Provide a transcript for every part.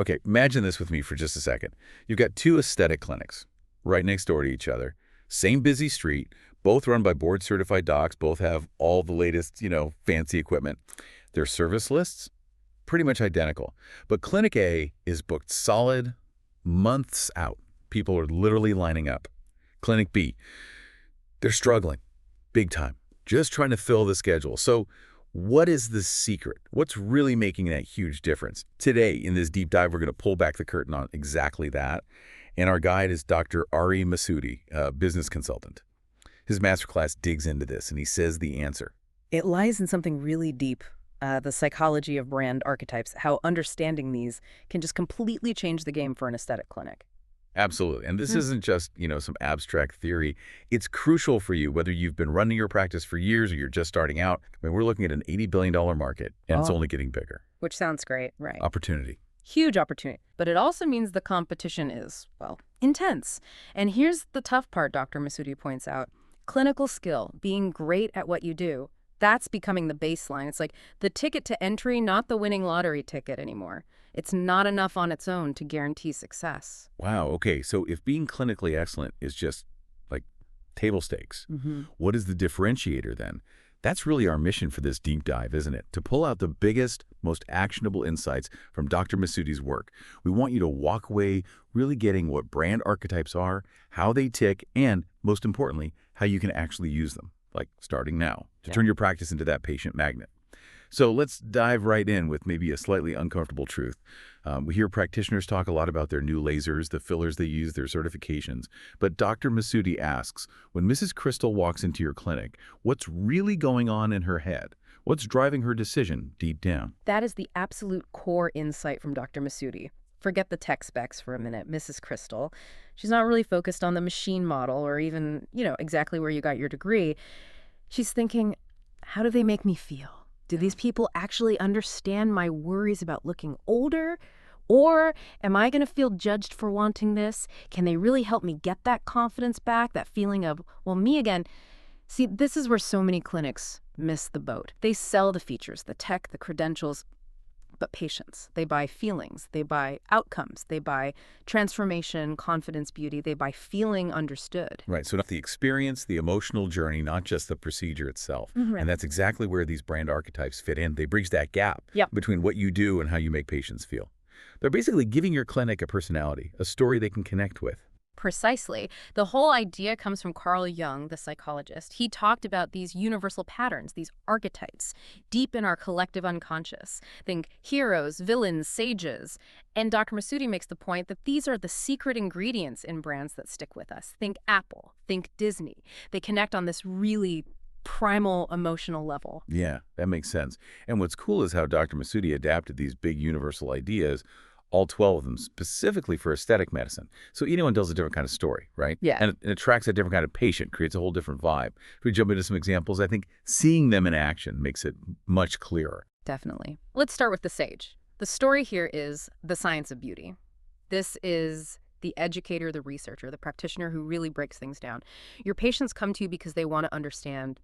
Okay, imagine this with me for just a second. You've got two aesthetic clinics right next door to each other, same busy street, both run by board-certified docs, both have all the latest, fancy equipment. Their service lists, pretty much identical. But Clinic A is booked solid months out. People are literally lining up. Clinic B, they're struggling big time, just trying to fill the schedule. So what is the secret? What's really making that huge difference? Today, in this deep dive, we're going to pull back the curtain on exactly that. And our guide is Dr. Ari Masudi, a business consultant. His masterclass digs into this, and he says the answer. It lies in something really deep, the psychology of brand archetypes, how understanding these can just completely change the game for an aesthetic clinic. Absolutely. And this isn't just, some abstract theory. It's crucial for you, whether you've been running your practice for years or you're just starting out. I mean, we're looking at an $80 billion market, and it's only getting bigger. Which sounds great, right? Opportunity. Huge opportunity. But it also means the competition is, well, intense. And here's the tough part, Dr. Masudi points out. Clinical skill, being great at what you do, that's becoming the baseline. It's like the ticket to entry, not the winning lottery ticket anymore. It's not enough on its own to guarantee success. Wow. Okay. So if being clinically excellent is just like table stakes, what is the differentiator then? That's really our mission for this deep dive, isn't it? To pull out the biggest, most actionable insights from Dr. Masudi's work. We want you to walk away really getting what brand archetypes are, how they tick, and most importantly, how you can actually use them, like starting now, to turn your practice into that patient magnet. So let's dive right in with maybe a slightly uncomfortable truth. We hear practitioners talk a lot about their new lasers, the fillers they use, their certifications. But Dr. Masudi asks, when Mrs. Crystal walks into your clinic, what's really going on in her head? What's driving her decision deep down? That is the absolute core insight from Dr. Masudi. Forget the tech specs for a minute, Mrs. Crystal. She's not really focused on the machine model or even, exactly where you got your degree. She's thinking, how do they make me feel? Do these people actually understand my worries about looking older? Or am I going to feel judged for wanting this? Can they really help me get that confidence back, that feeling of, well, me again? See, this is where so many clinics miss the boat. They sell the features, the tech, the credentials, but patients. They buy feelings. They buy outcomes. They buy transformation, confidence, beauty. They buy feeling understood. Right. So the experience, the emotional journey, not just the procedure itself. Right. And that's exactly where these brand archetypes fit in. They bridge that gap Yep. between what you do and how you make patients feel. They're basically giving your clinic a personality, a story they can connect with. Precisely. The whole idea comes from Carl Jung, the psychologist. He talked about these universal patterns, these archetypes, deep in our collective unconscious. Think heroes, villains, sages. And Dr. Masudi makes the point that these are the secret ingredients in brands that stick with us. Think Apple, think Disney. They connect on this really primal emotional level. Yeah, that makes sense. And what's cool is how Dr. Masudi adapted these big universal ideas, all 12 of them, specifically for aesthetic medicine. So anyone tells a different kind of story, right? Yeah. And it attracts a different kind of patient, creates a whole different vibe. If we jump into some examples, I think seeing them in action makes it much clearer. Definitely. Let's start with the sage. The story here is the science of beauty. This is the educator, the researcher, the practitioner who really breaks things down. Your patients come to you because they want to understand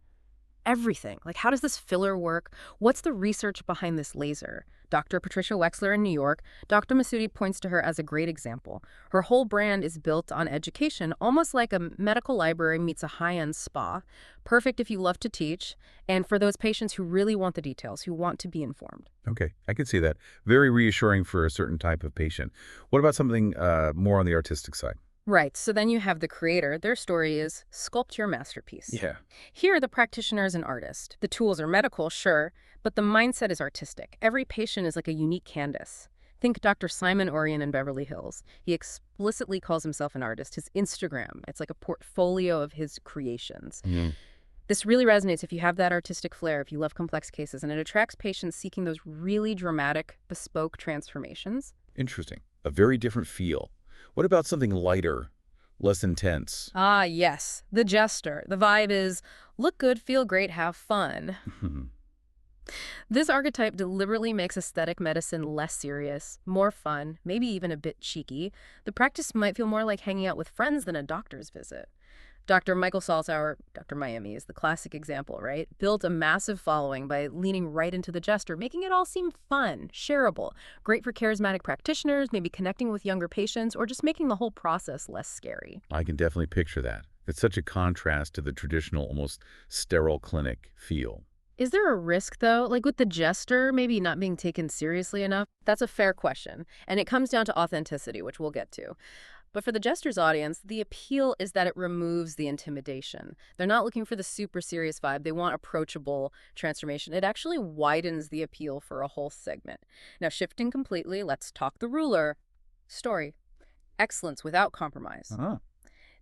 everything. Like, how does this filler work? What's the research behind this laser? Dr. Patricia Wexler in New York, Dr. Masudi points to her as a great example. Her whole brand is built on education, almost like a medical library meets a high-end spa. Perfect if you love to teach, and for those patients who really want the details, who want to be informed. Okay, I could see that. Very reassuring for a certain type of patient. What about something more on the artistic side? Right, so then you have the creator. Their story is sculpt your masterpiece. Yeah. Here, the practitioner is an artist. The tools are medical, sure, but the mindset is artistic. Every patient is like a unique canvas. Think Dr. Simon Orion in Beverly Hills. He explicitly calls himself an artist. His Instagram, it's like a portfolio of his creations. This really resonates if you have that artistic flair, if you love complex cases, and it attracts patients seeking those really dramatic, bespoke transformations. Interesting. A very different feel. What about something lighter, less intense? Ah, yes. The jester. The vibe is look good, feel great, have fun. This archetype deliberately makes aesthetic medicine less serious, more fun, maybe even a bit cheeky. The practice might feel more like hanging out with friends than a doctor's visit. Dr. Michael Salzauer, Dr. Miami, is the classic example, right? Built a massive following by leaning right into the gesture, making it all seem fun, shareable, great for charismatic practitioners, maybe connecting with younger patients, or just making the whole process less scary. I can definitely picture that. It's such a contrast to the traditional, almost sterile clinic feel. Is there a risk, though, like with the gesture maybe not being taken seriously enough? That's a fair question, and it comes down to authenticity, which we'll get to. But for the gesture's audience, the appeal is that it removes the intimidation. They're not looking for the super serious vibe. They want approachable transformation. It actually widens the appeal for a whole segment. Now, shifting completely, let's talk the ruler. Story. Excellence without compromise. Ah,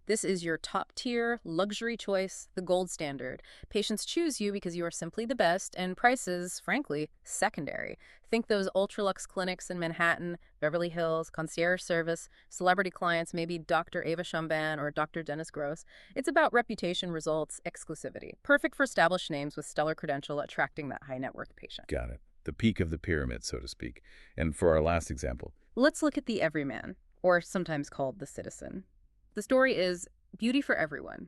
This is your top-tier luxury choice, the gold standard. Patients choose you because you are simply the best, and prices, frankly, secondary. Think those ultra-luxe clinics in Manhattan, Beverly Hills, concierge service, celebrity clients, maybe Dr. Ava Chambin or Dr. Dennis Gross. It's about reputation, results, exclusivity. Perfect for established names with stellar credential attracting that high-net-worth patient. got it. The peak of the pyramid, so to speak. And for our last example. Let's look at the everyman, or sometimes called the citizen. The story is beauty for everyone.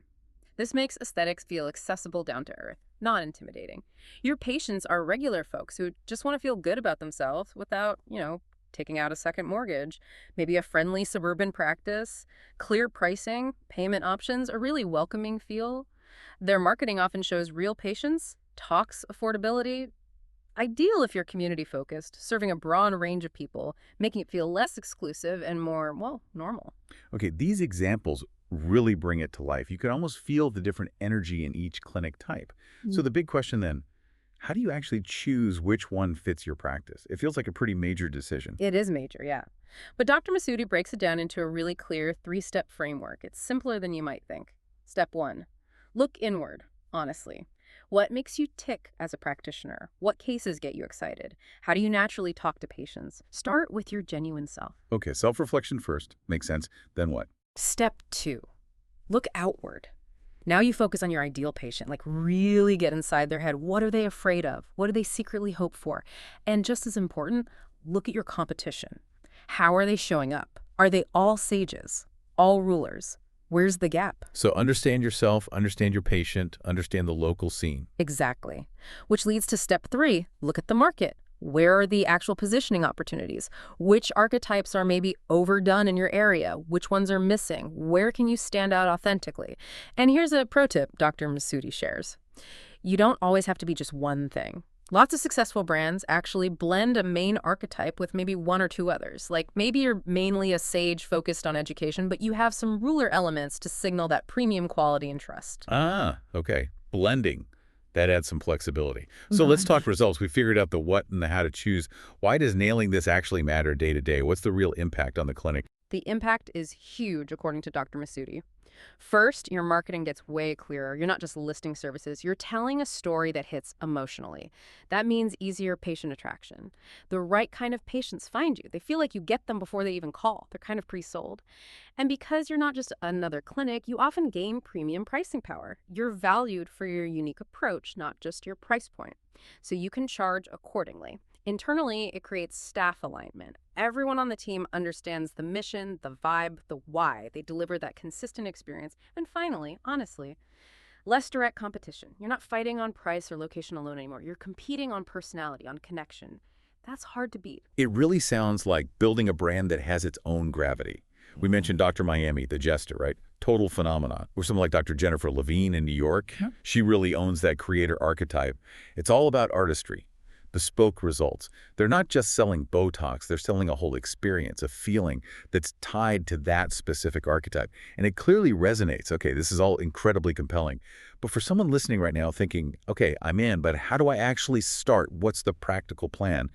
This makes aesthetics feel accessible down to earth, not intimidating. Your patients are regular folks who just want to feel good about themselves without, taking out a second mortgage. Maybe a friendly suburban practice, clear pricing, payment options, a really welcoming feel. Their marketing often shows real patients, talks affordability. Ideal if you're community focused, serving a broad range of people, making it feel less exclusive and more, well, normal. Okay, these examples really bring it to life. You can almost feel the different energy in each clinic type. So the big question then, how do you actually choose which one fits your practice? It feels like a pretty major decision. It is major, yeah. But Dr. Masudi breaks it down into a really clear three-step framework. It's simpler than you might think. Step 1, look inward, honestly. What makes you tick as a practitioner? What cases get you excited? How do you naturally talk to patients? Start with your genuine self. Okay, self-reflection first. Makes sense. Then what? Step 2, look outward. Now you focus on your ideal patient, like really get inside their head. What are they afraid of? What do they secretly hope for? And just as important, look at your competition. How are they showing up? Are they all sages? All rulers? Where's the gap? So understand yourself, understand your patient, understand the local scene. Exactly. Which leads to step 3, look at the market. Where are the actual positioning opportunities? Which archetypes are maybe overdone in your area? Which ones are missing? Where can you stand out authentically? And here's a pro tip Dr. Masudi shares. You don't always have to be just one thing. Lots of successful brands actually blend a main archetype with maybe one or two others. Like maybe you're mainly a sage focused on education, but you have some ruler elements to signal that premium quality and trust. Ah, okay. Blending. That adds some flexibility. So let's talk results. We figured out the what and the how to choose. Why does nailing this actually matter day to day? What's the real impact on the clinic? The impact is huge, according to Dr. Masudi. First, your marketing gets way clearer. You're not just listing services. You're telling a story that hits emotionally. That means easier patient attraction. The right kind of patients find you. They feel like you get them before they even call. They're kind of pre-sold. And because you're not just another clinic, you often gain premium pricing power. You're valued for your unique approach, not just your price point. So you can charge accordingly. Internally, it creates staff alignment. Everyone on the team understands the mission, the vibe, the why. They deliver that consistent experience. And finally, honestly, less direct competition. You're not fighting on price or location alone anymore. You're competing on personality, on connection. That's hard to beat. It really sounds like building a brand that has its own gravity. We mentioned Dr. Miami, the jester, right? Total phenomenon. Or someone like Dr. Jennifer Levine in New York. Yep. She really owns that creator archetype. It's all about artistry. Bespoke results. They're not just selling Botox, they're selling a whole experience, a feeling that's tied to that specific archetype. And it clearly resonates. Okay, this is all incredibly compelling. But for someone listening right now thinking, okay, I'm in, but how do I actually start? What's the practical plan?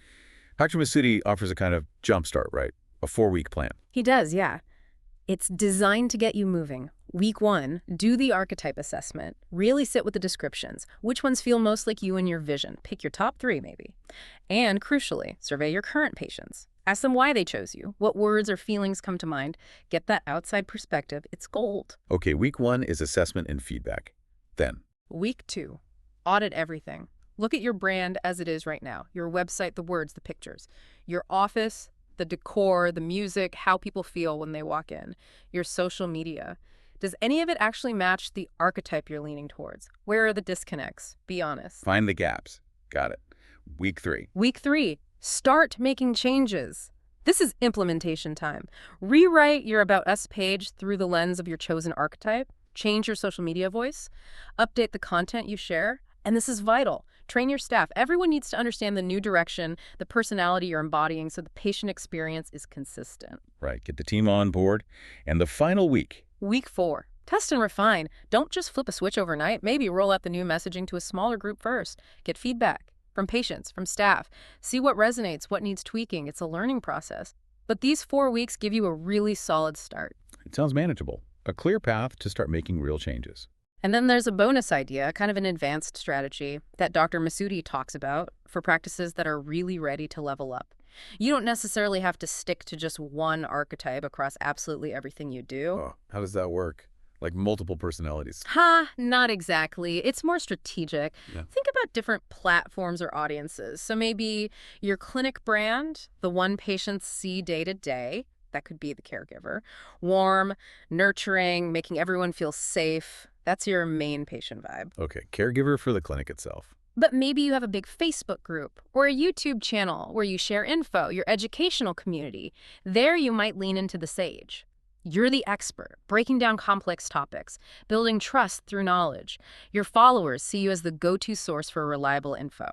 Dr. Masudi offers a kind of jump start, right? A 4-week plan. He does, yeah. It's designed to get you moving. Week 1, do the archetype assessment. Really sit with the descriptions. Which ones feel most like you and your vision? Pick your top 3, maybe. And crucially, survey your current patients. Ask them why they chose you. What words or feelings come to mind? Get that outside perspective. It's gold. Okay, week 1 is assessment and feedback. Then, Week 2, audit everything. Look at your brand as it is right now. Your website, the words, the pictures. Your office, the decor, the music, how people feel when they walk in. Your social media. Does any of it actually match the archetype you're leaning towards? Where are the disconnects? Be honest. Find the gaps. Got it. Week 3. Week 3, start making changes. This is implementation time. Rewrite your About Us page through the lens of your chosen archetype. Change your social media voice. Update the content you share. And this is vital. Train your staff. Everyone needs to understand the new direction, the personality you're embodying, so the patient experience is consistent. Right. Get the team on board. And the final week. Week 4, test and refine. Don't just flip a switch overnight. Maybe roll out the new messaging to a smaller group first. Get feedback from patients, from staff. See what resonates, what needs tweaking. It's a learning process. But these 4 weeks give you a really solid start. It sounds manageable. A clear path to start making real changes. And then there's a bonus idea, kind of an advanced strategy that Dr. Masudi talks about for practices that are really ready to level up. You don't necessarily have to stick to just one archetype across absolutely everything you do. Oh, how does that work? Like multiple personalities? Not exactly. It's more strategic. Yeah. Think about different platforms or audiences. So maybe your clinic brand, the one patients see day to day. That could be the caregiver. Warm, nurturing, making everyone feel safe. That's your main patient vibe. Okay, caregiver for the clinic itself. But maybe you have a big Facebook group or a YouTube channel where you share info, your educational community. There you might lean into the sage. You're the expert, breaking down complex topics, building trust through knowledge. Your followers see you as the go-to source for reliable info.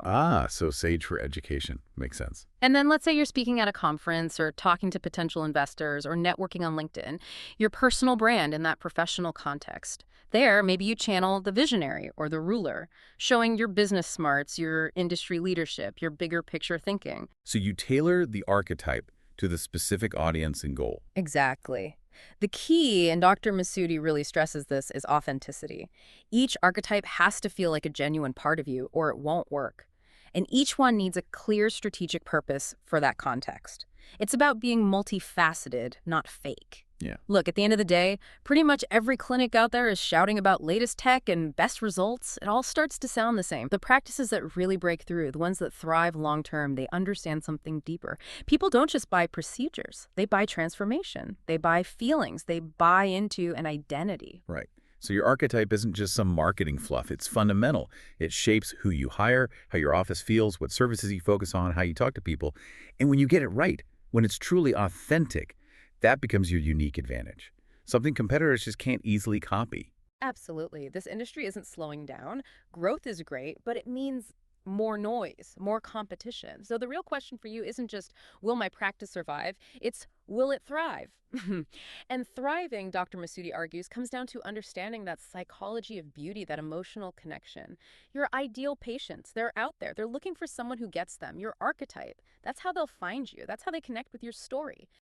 So Sage for education. Makes sense. And then let's say you're speaking at a conference or talking to potential investors or networking on LinkedIn, your personal brand in that professional context. There, maybe you channel the visionary or the ruler, showing your business smarts, your industry leadership, your bigger picture thinking. So you tailor the archetype to the specific audience and goal. Exactly. The key, and Dr. Masudi really stresses this, is authenticity. Each archetype has to feel like a genuine part of you, or it won't work. And each one needs a clear strategic purpose for that context. It's about being multifaceted, not fake. Yeah. Look, at the end of the day, pretty much every clinic out there is shouting about latest tech and best results. It all starts to sound the same. The practices that really break through, the ones that thrive long-term, they understand something deeper. People don't just buy procedures. They buy transformation. They buy feelings. They buy into an identity. Right. So your archetype isn't just some marketing fluff. It's fundamental. It shapes who you hire, how your office feels, what services you focus on, how you talk to people. And when you get it right, when it's truly authentic, that becomes your unique advantage. Something competitors just can't easily copy. Absolutely. This industry isn't slowing down. Growth is great, but it means more noise, more competition. So the real question for you isn't just, will my practice survive? It's, will it thrive? And thriving, Dr. Masudi argues, comes down to understanding that psychology of beauty, that emotional connection. Your ideal patients, they're out there. They're looking for someone who gets them, your archetype. That's how they'll find you. That's how they connect with your story.